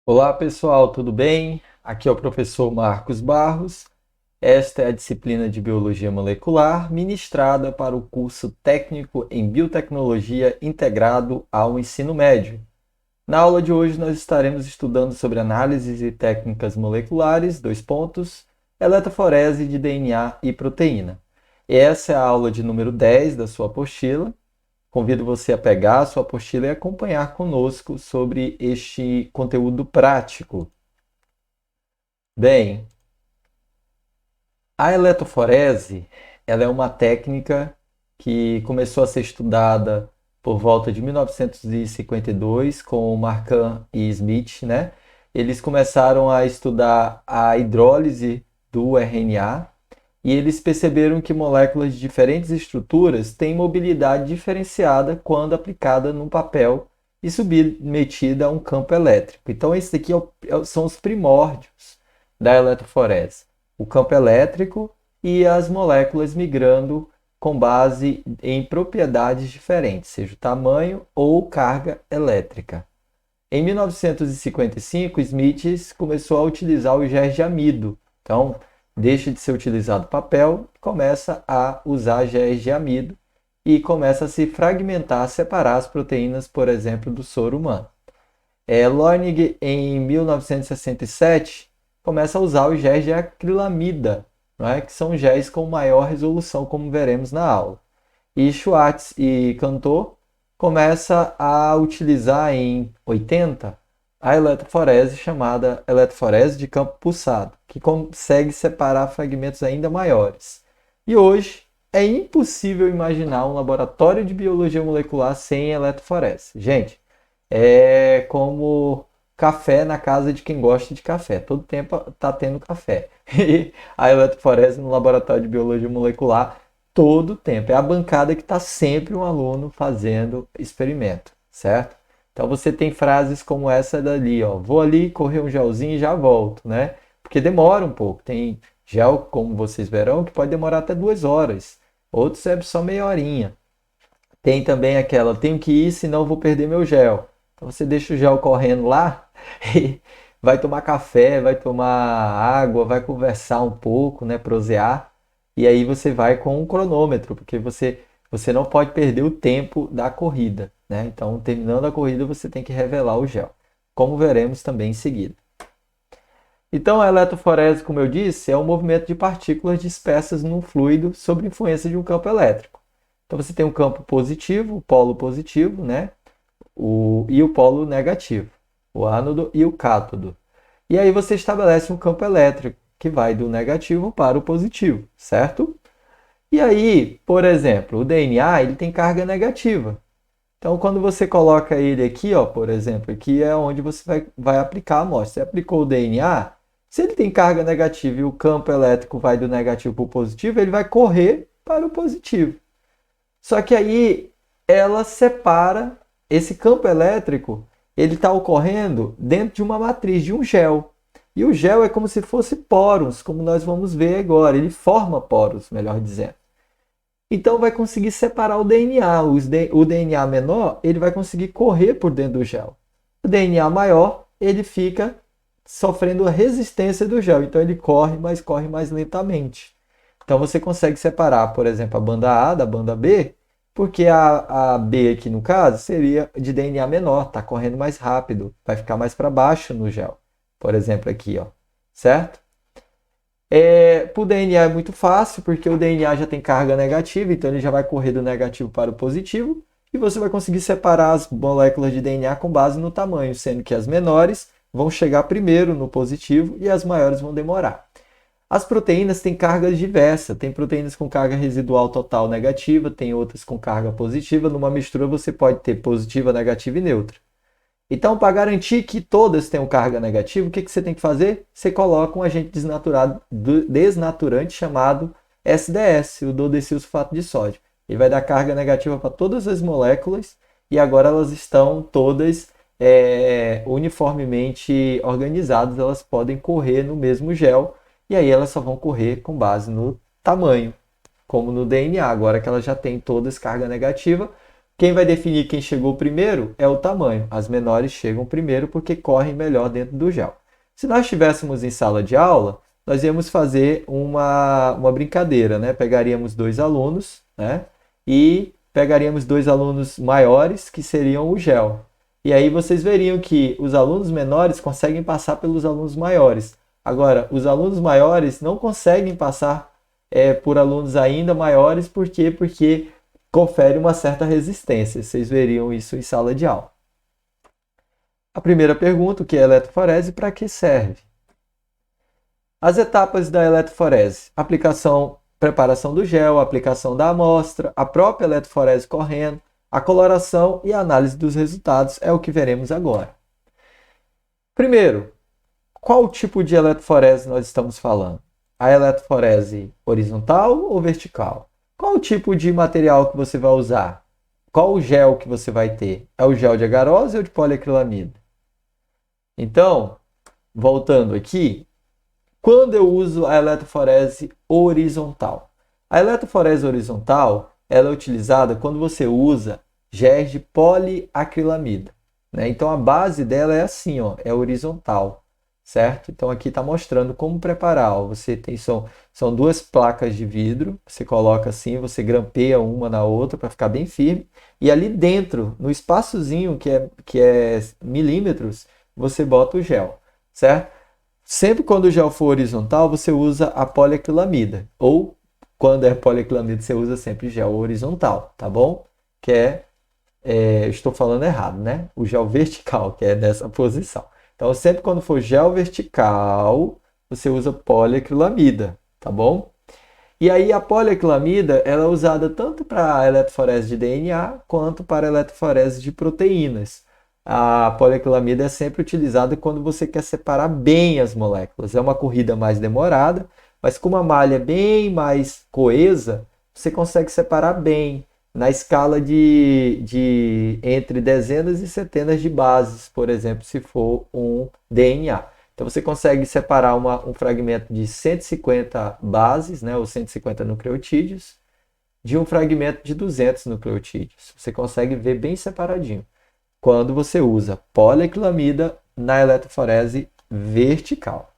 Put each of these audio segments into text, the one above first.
Olá pessoal, tudo bem? Aqui é o professor Marcos Barros. Esta é a disciplina de Biologia Molecular ministrada para o curso técnico em Biotecnologia integrado ao ensino médio. Na aula de hoje nós estaremos estudando sobre análises e técnicas moleculares, dois pontos, eletroforese de DNA e proteína. Essa é a aula de número 10 da sua apostila. Convido você a pegar a sua apostila e acompanhar conosco sobre este conteúdo prático. Bem, a eletroforese, ela é uma técnica que começou a ser estudada por volta de 1952 com Marcan e Smith, né? Eles começaram a estudar a hidrólise do RNA e eles perceberam que moléculas de diferentes estruturas têm mobilidade diferenciada quando aplicada num papel e submetida a um campo elétrico. Então, esses aqui são os primórdios da eletroforese. O campo elétrico e as moléculas migrando com base em propriedades diferentes, seja o tamanho ou carga elétrica. Em 1955, Smith começou a utilizar o géis de amido. Então, deixa de ser utilizado papel, começa a usar géis de amido e começa a se fragmentar, separar as proteínas, por exemplo, do soro humano. Leunig, em 1967, começa a usar os géis de acrilamida, não é? Que são géis com maior resolução, como veremos na aula. E Schwartz e Cantor começa a utilizar em 80 a eletroforese chamada eletroforese de campo pulsado, que consegue separar fragmentos ainda maiores. E hoje é impossível imaginar um laboratório de biologia molecular sem eletroforese. Gente, é como café na casa de quem gosta de café. Todo tempo está tendo café. E a eletroforese no laboratório de biologia molecular, todo tempo. É a bancada que está sempre um aluno fazendo experimento, certo? Então você tem frases como essa dali, ó. Vou ali correr um gelzinho e já volto, né? Porque demora um pouco. Tem gel, como vocês verão, que pode demorar até 2 horas. Outros é só meia horinha. Tem também aquela, tenho que ir, senão eu vou perder meu gel. Então você deixa o gel correndo lá e vai tomar café, vai tomar água, vai conversar um pouco, né, prosear. E aí você vai com um cronômetro, porque você não pode perder o tempo da corrida, né? Então, terminando a corrida, você tem que revelar o gel, como veremos também em seguida. Então, a eletroforese, como eu disse, é um movimento de partículas dispersas num fluido sob influência de um campo elétrico. Então, você tem um campo positivo, o polo positivo, né? E o polo negativo, o ánodo e o cátodo. E aí você estabelece um campo elétrico que vai do negativo para o positivo, certo? E aí, por exemplo, o DNA ele tem carga negativa. Então, quando você coloca ele aqui, ó, por exemplo, aqui é onde você vai aplicar a amostra. Você aplicou o DNA, se ele tem carga negativa e o campo elétrico vai do negativo para o positivo, ele vai correr para o positivo. Só que aí ela separa esse campo elétrico, ele está ocorrendo dentro de uma matriz, de um gel. E o gel é como se fosse poros, como nós vamos ver agora. Ele forma poros, melhor dizendo. Então vai conseguir separar o DNA. O DNA menor, ele vai conseguir correr por dentro do gel. O DNA maior, ele fica sofrendo a resistência do gel. Então ele corre mais lentamente. Então você consegue separar, por exemplo, a banda A da banda B, porque a B aqui no caso seria de DNA menor, está correndo mais rápido, vai ficar mais para baixo no gel. Por exemplo, aqui, ó, certo? Para o DNA é muito fácil, porque o DNA já tem carga negativa, então ele já vai correr do negativo para o positivo, e você vai conseguir separar as moléculas de DNA com base no tamanho, sendo que as menores vão chegar primeiro no positivo e as maiores vão demorar. As proteínas têm cargas diversas, tem proteínas com carga residual total negativa, tem outras com carga positiva, numa mistura você pode ter positiva, negativa e neutra. Então, para garantir que todas tenham carga negativa, o que você tem que fazer? Você coloca um agente desnaturante chamado SDS, o dodecilsulfato de sódio. Ele vai dar carga negativa para todas as moléculas e agora elas estão todas uniformemente organizadas, elas podem correr no mesmo gel e aí elas só vão correr com base no tamanho, como no DNA, agora que elas já têm todas carga negativa, Quem vai definir quem chegou primeiro é o tamanho. As menores chegam primeiro porque correm melhor dentro do gel. Se nós estivéssemos em sala de aula, nós íamos fazer uma brincadeira, né? Pegaríamos dois alunos, né? E pegaríamos dois alunos maiores, que seriam o gel. E aí vocês veriam que os alunos menores conseguem passar pelos alunos maiores. Agora, os alunos maiores não conseguem passar por alunos ainda maiores, por quê? Porque confere uma certa resistência. Vocês veriam isso em sala de aula. A primeira pergunta, o que é eletroforese e para que serve? As etapas da eletroforese: aplicação, preparação do gel, aplicação da amostra, a própria eletroforese correndo, a coloração e a análise dos resultados é o que veremos agora. Primeiro, qual tipo de eletroforese nós estamos falando? A eletroforese horizontal ou vertical? Qual o tipo de material que você vai usar? Qual o gel que você vai ter? É o gel de agarose ou de poliacrilamida? Então, voltando aqui, quando eu uso a eletroforese horizontal? A eletroforese horizontal ela é utilizada quando você usa géis de poliacrilamida, né? Então a base dela é assim, ó, é horizontal, certo? Então aqui está mostrando como preparar. Ó. Você tem são duas placas de vidro, você coloca assim, você grampeia uma na outra para ficar bem firme, e ali dentro, no espaçozinho que é milímetros, você bota o gel, certo? Sempre quando o gel for horizontal, você usa a poliacrilamida. Ou, quando é poliacrilamida, você usa sempre gel horizontal, tá bom? Eu estou falando errado, né? O gel vertical, que é nessa posição. Então, sempre quando for gel vertical, você usa poliacrilamida, tá bom? E aí, a poliacrilamida, ela é usada tanto para a eletroforese de DNA, quanto para a eletroforese de proteínas. A poliacrilamida é sempre utilizada quando você quer separar bem as moléculas. É uma corrida mais demorada, mas com uma malha bem mais coesa, você consegue separar bem na escala de entre dezenas e centenas de bases, por exemplo, se for um DNA. Então você consegue separar um fragmento de 150 bases, né, ou 150 nucleotídeos, de um fragmento de 200 nucleotídeos. Você consegue ver bem separadinho quando você usa poliacrilamida na eletroforese vertical.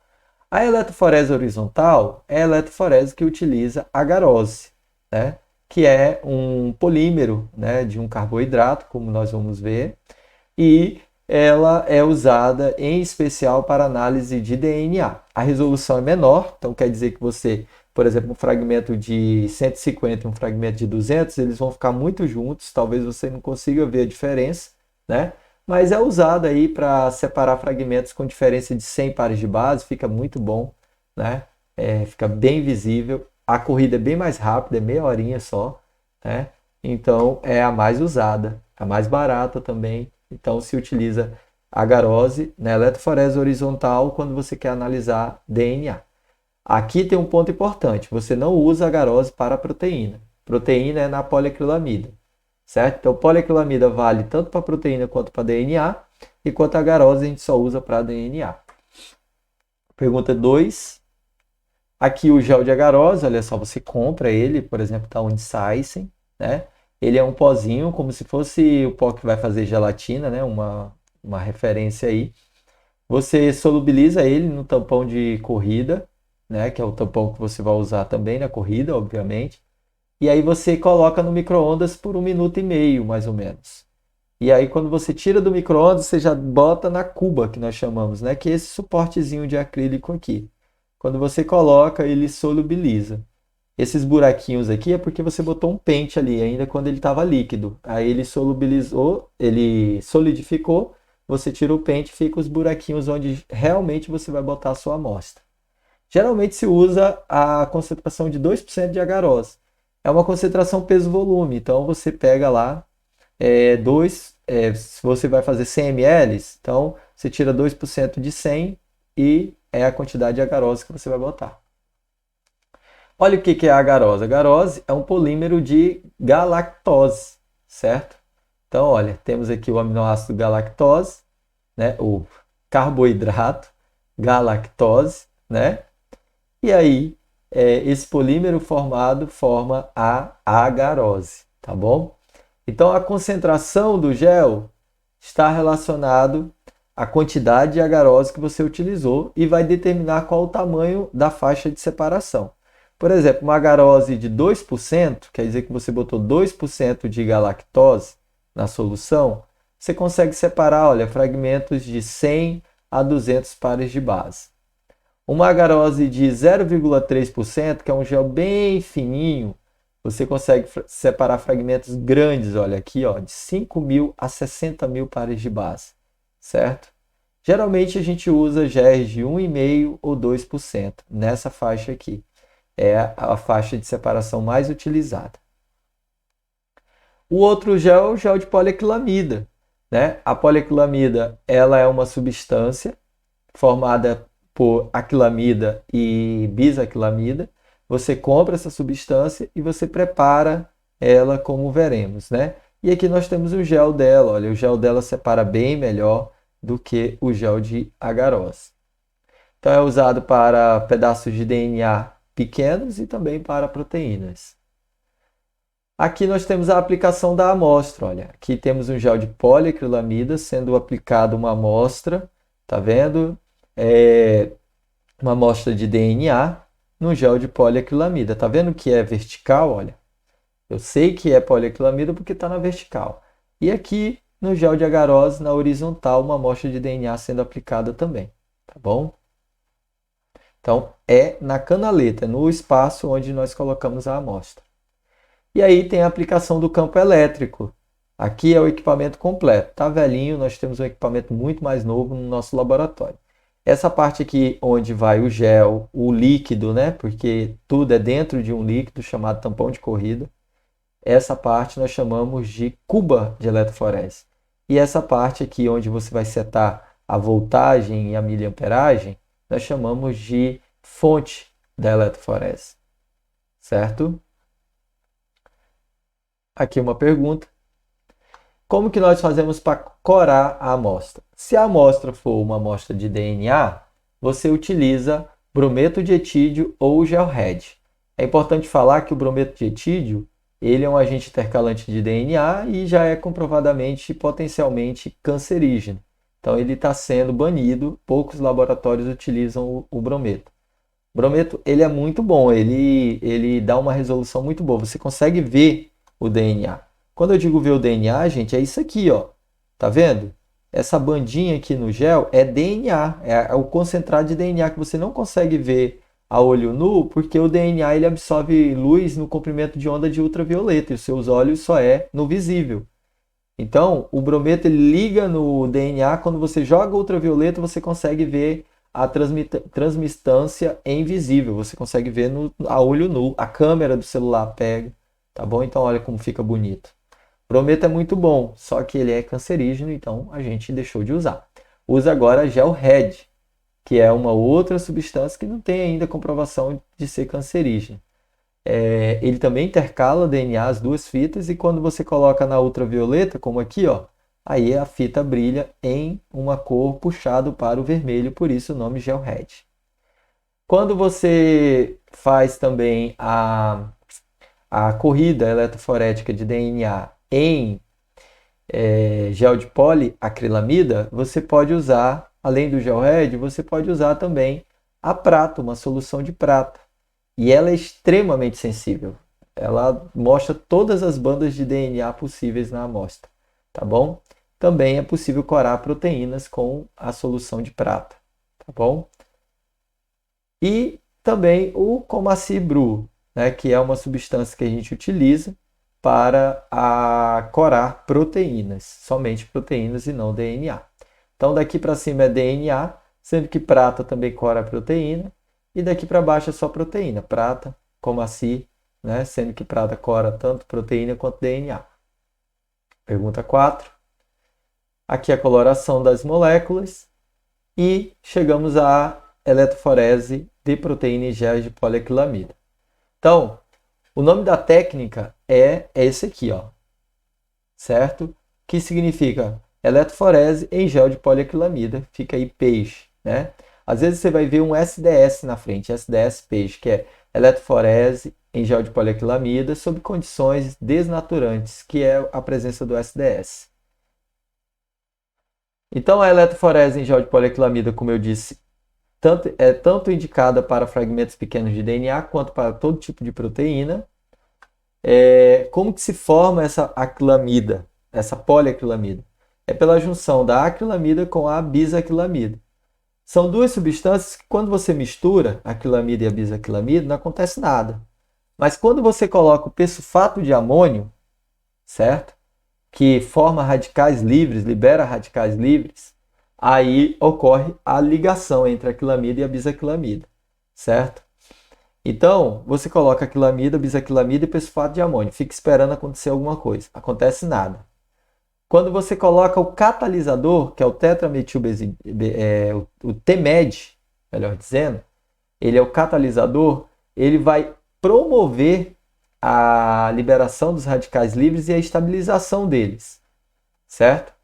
A eletroforese horizontal é a eletroforese que utiliza agarose, né? Que é um polímero, né, de um carboidrato, como nós vamos ver, e ela é usada em especial para análise de DNA. A resolução é menor, então quer dizer que você, por exemplo, um fragmento de 150 e um fragmento de 200, eles vão ficar muito juntos, talvez você não consiga ver a diferença, né? Mas é usada aí para separar fragmentos com diferença de 100 pares de base, fica muito bom, né? Fica bem visível. A corrida é bem mais rápida, é meia horinha só, né? Então é a mais usada, a mais barata também. Então se utiliza agarose na eletroforese horizontal quando você quer analisar DNA. Aqui tem um ponto importante, você não usa agarose para proteína. Proteína é na poliacrilamida, certo? Então poliacrilamida vale tanto para proteína quanto para DNA, enquanto a agarose a gente só usa para DNA. Pergunta 2. Aqui o gel de agarose, olha só, você compra ele, por exemplo, da Unicycen, né? Ele é um pozinho, como se fosse o pó que vai fazer gelatina, né? Uma referência aí. Você solubiliza ele no tampão de corrida, né? Que é o tampão que você vai usar também na corrida, obviamente. E aí você coloca no micro-ondas por 1 minuto e meio, mais ou menos. E aí quando você tira do micro-ondas, você já bota na cuba, que nós chamamos, né? Que é esse suportezinho de acrílico aqui. Quando você coloca, ele solubiliza. Esses buraquinhos aqui é porque você botou um pente ali, ainda quando ele estava líquido. Aí ele solubilizou, ele solidificou, você tira o pente e fica os buraquinhos onde realmente você vai botar a sua amostra. Geralmente se usa a concentração de 2% de agarose. É uma concentração peso-volume, então você pega lá, se você vai fazer 100 ml, então você tira 2% de 100 e é a quantidade de agarose que você vai botar. Olha o que é a agarose. A agarose é um polímero de galactose, certo? Então, olha, temos aqui o aminoácido galactose, né? O carboidrato galactose, né? E aí, esse polímero formado forma a agarose, tá bom? Então, a concentração do gel está relacionado à quantidade de agarose que você utilizou e vai determinar qual o tamanho da faixa de separação. Por exemplo, uma agarose de 2%, quer dizer que você botou 2% de galactose na solução, você consegue separar, olha, fragmentos de 100 a 200 pares de base. Uma agarose de 0,3%, que é um gel bem fininho, você consegue separar fragmentos grandes, olha aqui, ó, de 5.000 a 60.000 pares de base, certo? Geralmente a gente usa géis de 1,5% ou 2% nessa faixa aqui. É a faixa de separação mais utilizada. O outro gel é o gel de poliaquilamida, né? A poliaquilamida, ela é uma substância formada por aquilamida e bisaquilamida. Você compra essa substância e você prepara ela como veremos, né? E aqui nós temos o gel dela, olha, o gel dela separa bem melhor do que o gel de agarose. Então é usado para pedaços de DNA pequenos e também para proteínas. Aqui nós temos a aplicação da amostra, olha, aqui temos um gel de poliacrilamida sendo aplicado uma amostra, tá vendo? Uma amostra de DNA no gel de poliacrilamida. Tá vendo que é vertical, olha? Eu sei que é poliacrilamida porque está na vertical. E aqui no gel de agarose, na horizontal, uma amostra de DNA sendo aplicada também, tá bom? Então, é na canaleta, no espaço onde nós colocamos a amostra. E aí tem a aplicação do campo elétrico. Aqui é o equipamento completo. Tá velhinho, nós temos um equipamento muito mais novo no nosso laboratório. Essa parte aqui onde vai o gel, o líquido, né? Porque tudo é dentro de um líquido chamado tampão de corrida. Essa parte nós chamamos de cuba de eletroforese. E essa parte aqui onde você vai setar a voltagem e a miliamperagem, nós chamamos de fonte da eletroforese, certo? Aqui uma pergunta. Como que nós fazemos para corar a amostra? Se a amostra for uma amostra de DNA, você utiliza brometo de etídio ou gel Red. É importante falar que o brometo de etídio ele é um agente intercalante de DNA e já é comprovadamente potencialmente cancerígeno. Então ele está sendo banido, poucos laboratórios utilizam o brometo. O brometo ele é muito bom, ele dá uma resolução muito boa, você consegue ver o DNA. Quando eu digo ver o DNA, gente, é isso aqui, ó. Tá vendo? Essa bandinha aqui no gel é DNA, é o concentrado de DNA que você não consegue ver a olho nu, porque o DNA ele absorve luz no comprimento de onda de ultravioleta e os seus olhos só é no visível. Então, o brometo ele liga no DNA, quando você joga ultravioleta, você consegue ver a transmitância em visível, você consegue ver a olho nu, a câmera do celular pega, tá bom? Então, olha como fica bonito. Brometo é muito bom, só que ele é cancerígeno, então a gente deixou de usar. Usa agora gel Red, que é uma outra substância que não tem ainda comprovação de ser cancerígena. Ele também intercala DNA, as duas fitas, e quando você coloca na ultravioleta, como aqui, ó, aí a fita brilha em uma cor puxado para o vermelho, por isso o nome gel Red. Quando você faz também a corrida eletroforética de DNA em gel de poliacrilamida, você pode usar, além do gel Red, você pode usar também a prata, uma solução de prata. E ela é extremamente sensível. Ela mostra todas as bandas de DNA possíveis na amostra, tá bom? Também é possível corar proteínas com a solução de prata, tá bom? E também o Comacibru, né, que é uma substância que a gente utiliza para corar proteínas, somente proteínas e não DNA. Então daqui para cima é DNA, sendo que prata também cora a proteína, e daqui para baixo é só proteína, prata, Comaci, né, sendo que prata cora tanto proteína quanto DNA. Pergunta 4. Aqui a coloração das moléculas e chegamos à eletroforese de proteína em géis de poliaquilamida. Então, o nome da técnica é esse aqui, ó, certo? Que significa eletroforese em gel de poliaquilamida, fica aí peixe, né? Às vezes você vai ver um SDS na frente, SDS peixe, que é eletroforese em gel de poliacrilamida sob condições desnaturantes, que é a presença do SDS. Então, a eletroforese em gel de poliacrilamida, como eu disse, é tanto indicada para fragmentos pequenos de DNA quanto para todo tipo de proteína. Como que se forma essa acrilamida, essa poliacrilamida? É pela junção da acrilamida com a bisacrilamida. São duas substâncias que, quando você mistura a acrilamida e a bisacrilamida, não acontece nada. Mas quando você coloca o persulfato de amônio, certo? Que forma radicais livres, libera radicais livres, aí ocorre a ligação entre a acrilamida e a bisacrilamida, certo? Então, você coloca acrilamida, bisacrilamida e persulfato de amônio. Fica esperando acontecer alguma coisa. Acontece nada. Quando você coloca o catalisador, que é o o TMED, melhor dizendo, ele é o catalisador, ele vai promover a liberação dos radicais livres e a estabilização deles, certo?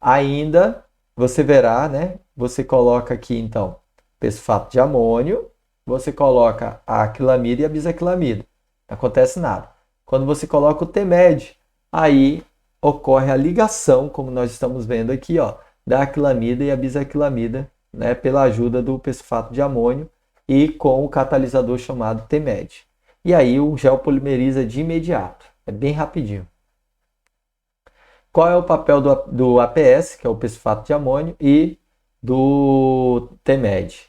Ainda você verá, né? Você coloca aqui então persulfato de amônio, você coloca a acrilamida e a bisacrilamida. Não acontece nada. Quando você coloca o TMED, aí ocorre a ligação, como nós estamos vendo aqui, ó, da acrilamida e a bisacrilamida, né, pela ajuda do persulfato de amônio e com o catalisador chamado TMED. E aí o gel polimeriza de imediato. É bem rapidinho. Qual é o papel do APS, que é o persulfato de amônio, e do TMED?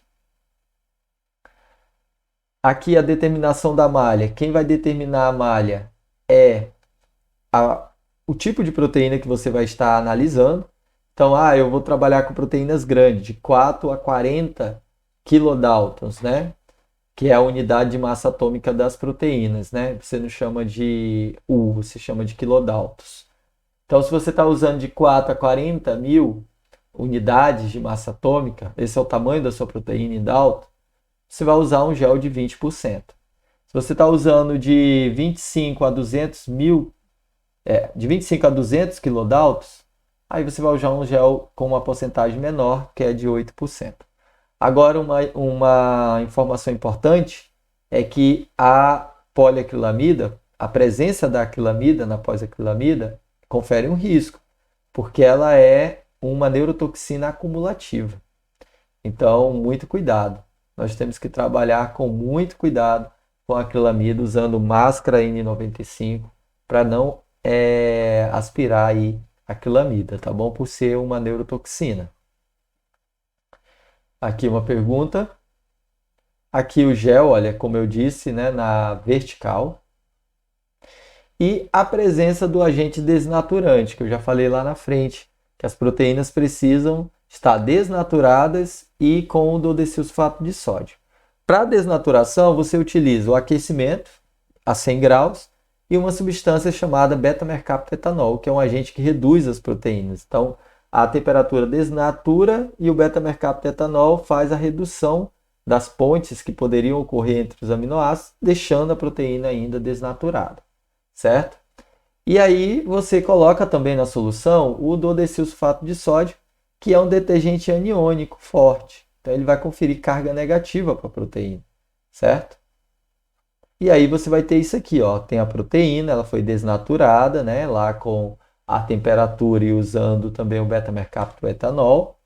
Aqui a determinação da malha. Quem vai determinar a malha é o tipo de proteína que você vai estar analisando. Então, eu vou trabalhar com proteínas grandes, de 4 a 40 kilodaltons, né? Que é a unidade de massa atômica das proteínas, né? Você não chama de você chama de kilodaltons. Então, se você está usando de 4 a 40 mil unidades de massa atômica, esse é o tamanho da sua proteína em dalton, você vai usar um gel de 20%. Se você está usando de 25 a 200 mil, de 25 a 200 kilodaltons, aí você vai usar um gel com uma porcentagem menor, que é de 8%. Agora, uma informação importante é que a poliacrilamida, a presença da acrilamida na pós-acrilamida, confere um risco, porque ela é uma neurotoxina acumulativa. Então, muito cuidado. Nós temos que trabalhar com muito cuidado com a acrilamida, usando máscara N95 para não aspirar aí a acrilamida, tá bom? Por ser uma neurotoxina. Aqui uma pergunta. Aqui o gel, olha, como eu disse, né, na vertical. E a presença do agente desnaturante, que eu já falei lá na frente, que as proteínas precisam estar desnaturadas e com o dodecilsulfato de sódio. Para a desnaturação, você utiliza o aquecimento a 100 graus e uma substância chamada beta-mercaptoetanol, que é um agente que reduz as proteínas. Então, a temperatura desnatura e o beta-mercaptoetanol faz a redução das pontes que poderiam ocorrer entre os aminoácidos, deixando a proteína ainda desnaturada, certo? E aí você coloca também na solução o dodecilsulfato de sódio, que é um detergente aniônico forte. Então ele vai conferir carga negativa para a proteína, certo? E aí você vai ter isso aqui, ó, tem a proteína, ela foi desnaturada, né, lá com a temperatura e usando também o beta-mercaptoetanol.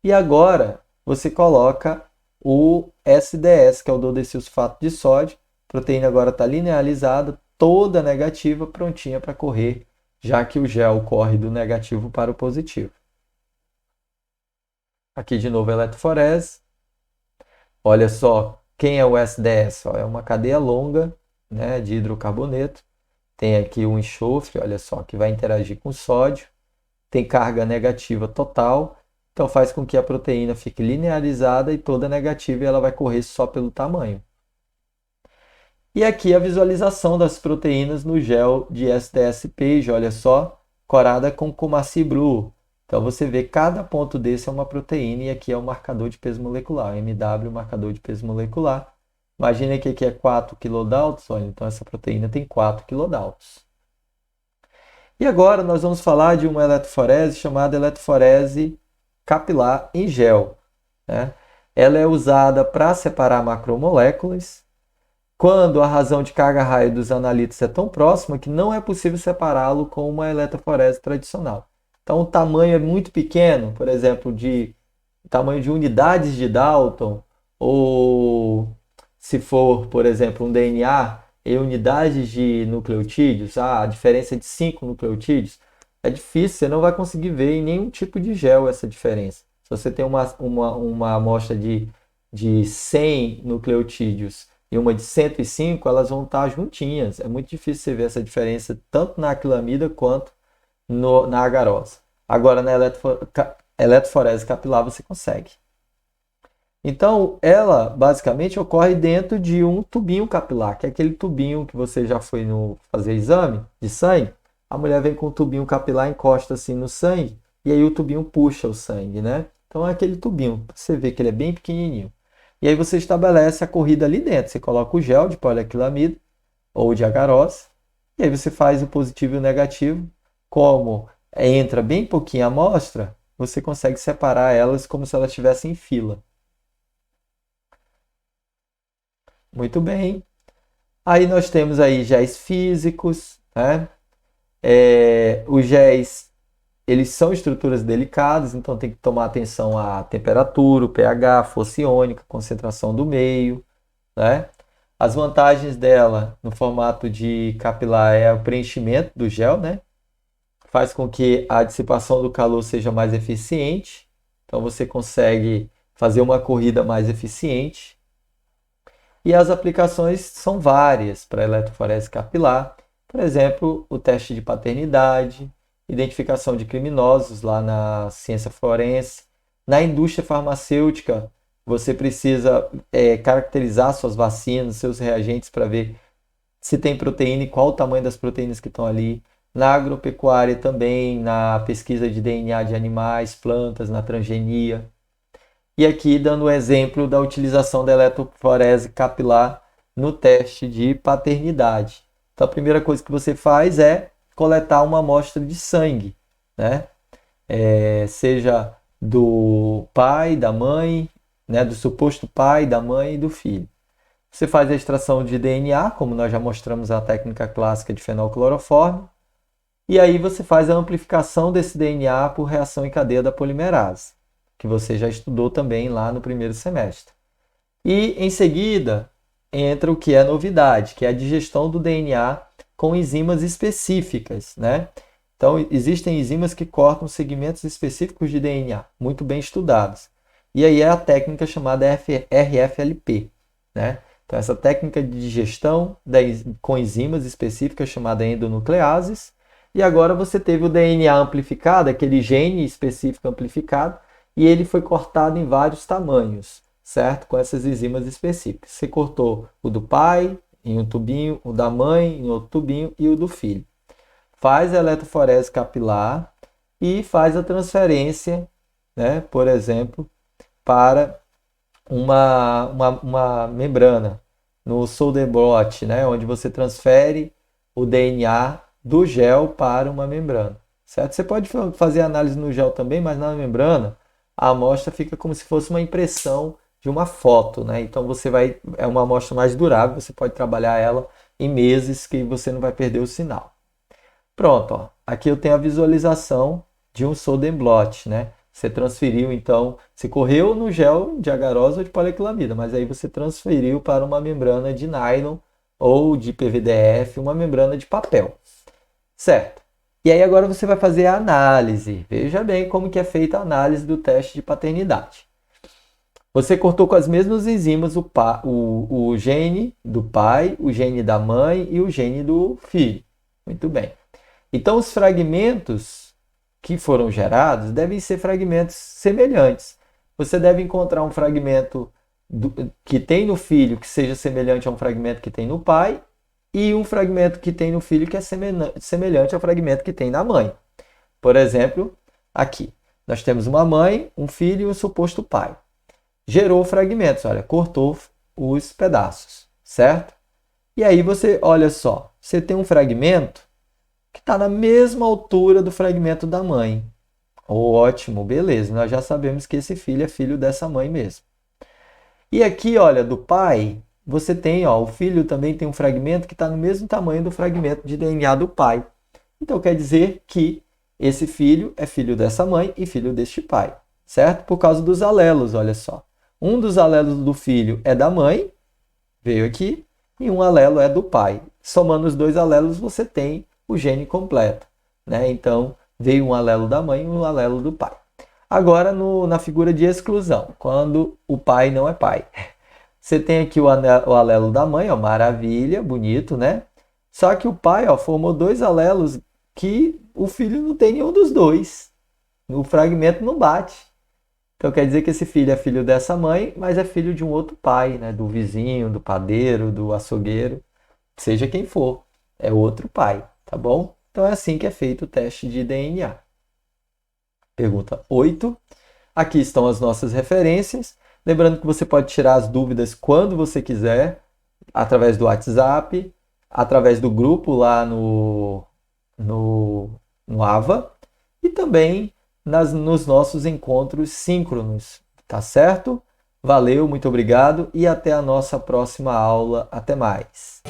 E agora você coloca o SDS, que é o dodecilsulfato de sódio. A proteína agora está linearizada, toda negativa, prontinha para correr, já que o gel corre do negativo para o positivo. Aqui de novo a eletroforese. Olha só, quem é o SDS? É uma cadeia longa, né, de hidrocarboneto. Tem aqui o enxofre, olha só, que vai interagir com o sódio. Tem carga negativa total, então faz com que a proteína fique linearizada e toda negativa, e ela vai correr só pelo tamanho. E aqui a visualização das proteínas no gel de SDS-Page, olha só, corada com Coomassie Blue. Então você vê cada ponto desse é uma proteína e aqui é o marcador de peso molecular, MW, marcador de peso molecular. Imagina que aqui é 4 kilodaltons, olha, então essa proteína tem 4 kilodaltons. E agora nós vamos falar de uma eletroforese chamada eletroforese capilar em gel, né? Ela é usada para separar macromoléculas. quando a razão de carga-raio dos analitos é tão próxima que não é possível separá-lo com uma eletroforese tradicional. Então, o tamanho é muito pequeno, por exemplo, de tamanho de unidades de Dalton, ou se for, por exemplo, um DNA em unidades de nucleotídeos, a diferença é de 5 nucleotídeos, é difícil, você não vai conseguir ver em nenhum tipo de gel essa diferença. Se você tem uma amostra de 100 nucleotídeos e uma de 105, elas vão estar juntinhas. É muito difícil você ver essa diferença tanto na acrilamida quanto na agarose. Agora, na eletroforese capilar, você consegue. Então, ela basicamente ocorre dentro de um tubinho capilar, que é aquele tubinho que você já foi fazer exame de sangue. A mulher vem com o tubinho capilar, encosta assim no sangue, e aí o tubinho puxa o sangue, né? Então é aquele tubinho, você vê que ele é bem pequenininho. E aí você estabelece a corrida ali dentro. Você coloca o gel de poliacrilamida ou de agarose, e aí você faz o positivo e o negativo. Como entra bem pouquinho a amostra, você consegue separar elas como se elas estivessem em fila. Muito bem. Aí nós temos aí géis físicos, né? Os géis, eles são estruturas delicadas, então tem que tomar atenção à temperatura, o pH, força iônica, concentração do meio, né? As vantagens dela no formato de capilar é o preenchimento do gel, né? Faz com que a dissipação do calor seja mais eficiente, então você consegue fazer uma corrida mais eficiente. E as aplicações são várias para a eletroforese capilar. Por exemplo, o teste de paternidade, identificação de criminosos lá na ciência forense. Na indústria farmacêutica, você precisa caracterizar suas vacinas, seus reagentes para ver se tem proteína e qual o tamanho das proteínas que estão ali. Na agropecuária também, na pesquisa de DNA de animais, plantas, na transgenia. E aqui dando o exemplo da utilização da eletroforese capilar no teste de paternidade. Então a primeira coisa que você faz é coletar uma amostra de sangue, né? Seja do pai, da mãe, né? Do suposto pai, da mãe e do filho. Você faz a extração de DNA, como nós já mostramos a técnica clássica de fenolcloroforme, e aí você faz a amplificação desse DNA por reação em cadeia da polimerase, que você já estudou também lá no primeiro semestre. E em seguida entra o que é novidade, que é a digestão do DNA com enzimas específicas, né? Então existem enzimas que cortam segmentos específicos de DNA, muito bem estudados. E aí é a técnica chamada RFLP, né? Então essa técnica de digestão com enzimas específicas chamada endonucleases. E agora você teve o DNA amplificado, aquele gene específico amplificado, e ele foi cortado em vários tamanhos, certo? Com essas enzimas específicas. Você cortou o do pai em um tubinho, o da mãe em outro tubinho e o do filho. Faz a eletroforese capilar e faz a transferência, né, por exemplo, para uma membrana no solder blot, né, onde você transfere o DNA do gel para uma membrana, certo? Você pode fazer análise no gel também, mas na membrana a amostra fica como se fosse uma impressão de uma foto, né? Então é uma amostra mais durável, você pode trabalhar ela em meses que você não vai perder o sinal. Pronto, ó. Aqui eu tenho a visualização de um solder blot, né? Você transferiu, então, você correu no gel de agarose ou de poliacrilamida, mas aí você transferiu para uma membrana de nylon ou de PVDF, uma membrana de papel, certo? E aí agora você vai fazer a análise. Veja bem como que é feita a análise do teste de paternidade. Você cortou com as mesmas enzimas o gene do pai, o gene da mãe e o gene do filho. Muito bem. Então os fragmentos que foram gerados devem ser fragmentos semelhantes. Você deve encontrar um fragmento que tem no filho que seja semelhante a um fragmento que tem no pai e um fragmento que tem no filho que é semelhante ao fragmento que tem na mãe. Por exemplo, aqui, nós temos uma mãe, um filho e um suposto pai. Gerou fragmentos, olha, cortou os pedaços, certo? E aí você, olha só, você tem um fragmento que está na mesma altura do fragmento da mãe. Ótimo, beleza, nós já sabemos que esse filho é filho dessa mãe mesmo. E aqui, olha, do pai, você tem, ó, o filho também tem um fragmento que está no mesmo tamanho do fragmento de DNA do pai. Então quer dizer que esse filho é filho dessa mãe e filho deste pai, certo? Por causa dos alelos, olha só. Um dos alelos do filho é da mãe, veio aqui, e um alelo é do pai. Somando os dois alelos, você tem o gene completo, né? Então, veio um alelo da mãe e um alelo do pai. Agora, na figura de exclusão, quando o pai não é pai. Você tem aqui o alelo da mãe, ó, maravilha, bonito, né? Só que o pai, ó, formou dois alelos que o filho não tem nenhum dos dois. O fragmento não bate. Então quer dizer que esse filho é filho dessa mãe, mas é filho de um outro pai, né? Do vizinho, do padeiro, do açougueiro, seja quem for. É outro pai, tá bom? Então é assim que é feito o teste de DNA. Pergunta 8. Aqui estão as nossas referências. Lembrando que você pode tirar as dúvidas quando você quiser, através do WhatsApp, através do grupo lá no AVA e também nos nossos encontros síncronos, tá certo? Valeu, muito obrigado e até a nossa próxima aula. Até mais!